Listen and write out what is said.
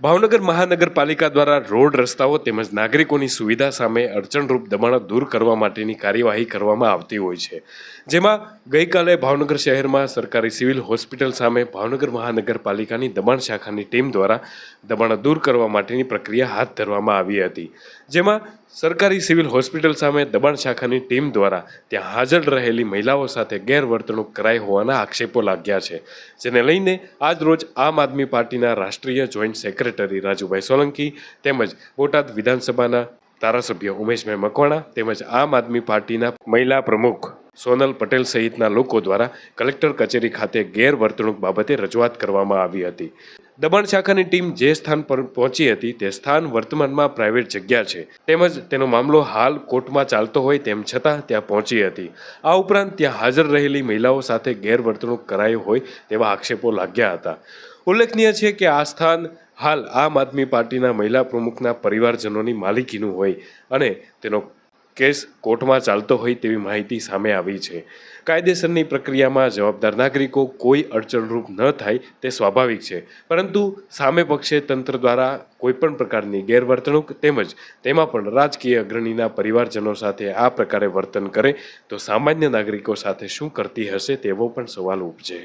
ભાવનગર મહાનગરપાલિકા દ્વારા રોડ રસ્તાઓ તેમજ નાગરિકોની સુવિધા સામે અડચણરૂપ દબાણો દૂર કરવા માટેની કાર્યવાહી કરવામાં આવતી હોય છે, જેમાં ગઈકાલે ભાવનગર શહેરમાં સરકારી સિવિલ હોસ્પિટલ સામે ભાવનગર મહાનગરપાલિકાની દબાણ શાખાની ટીમ દ્વારા દબાણો દૂર કરવા માટેની પ્રક્રિયા હાથ ધરવામાં આવી હતી, જેમાં સરકારી સિવિલ હોસ્પિટલ સામે દબાણ શાખાની ટીમ દ્વારા ત્યાં હાજર રહેલી મહિલાઓ સાથે ગેરવર્તણૂક કરાઈ હોવાના આક્ષેપો લાગ્યા છે, જેને લઈને આજ રોજ આમ આદમી પાર્ટીના રાષ્ટ્રીય જોઈન્ટ સેક્રેટરી રાજુભાઈ સોલંકી તેમજ બોટાદ વિધાનસભાના ધારાસભ્ય ઉમેશભાઈ મકવાણા તેમજ આમ આદમી પાર્ટીના મહિલા પ્રમુખ સોનલ પટેલ સહિતના લોકો દ્વારા કલેક્ટર કચેરી ખાતે ગેરવર્તણૂક બાબતે રજૂઆત કરવામાં આવી હતી। દબાણ શાખાની ટીમ જે સ્થાન પર પહોંચી હતી તે સ્થાન વર્તમાનમાં પ્રાઇવેટ જગ્યા છે તેમજ તેનો મામલો હાલ કોર્ટમાં ચાલતો હોય તેમ છતાં ત્યાં પહોંચી હતી। આ ઉપરાંત ત્યાં હાજર રહેલી મહિલાઓ સાથે ગેરવર્તણૂક કરાયો હોય તેવા આક્ષેપો લાગ્યા હતા। ઉલ્લેખનીય છે કે આ સ્થાન હાલ આમ આદમી પાર્ટીના મહિલા પ્રમુખના પરિવારજનોની માલિકીનું હોય અને તેનો કેસ કોર્ટમાં ચાલતો હોય તેવી માહિતી સામે આવી છે। કાયદેસરની પ્રક્રિયામાં જવાબદાર નાગરિકો કોઈ અડચણરૂપ ન થાય તે સ્વાભાવિક છે, પરંતુ સામે પક્ષે તંત્ર દ્વારા કોઈપણ પ્રકારની ગેરવર્તણૂક તેમજ તેમાં પણ રાજકીય અગ્રણીના પરિવારજનો સાથે આ પ્રકારે વર્તન કરે તો સામાન્ય નાગરિકો સાથે શું કરતી હશે તેવો પણ સવાલ ઉપજે।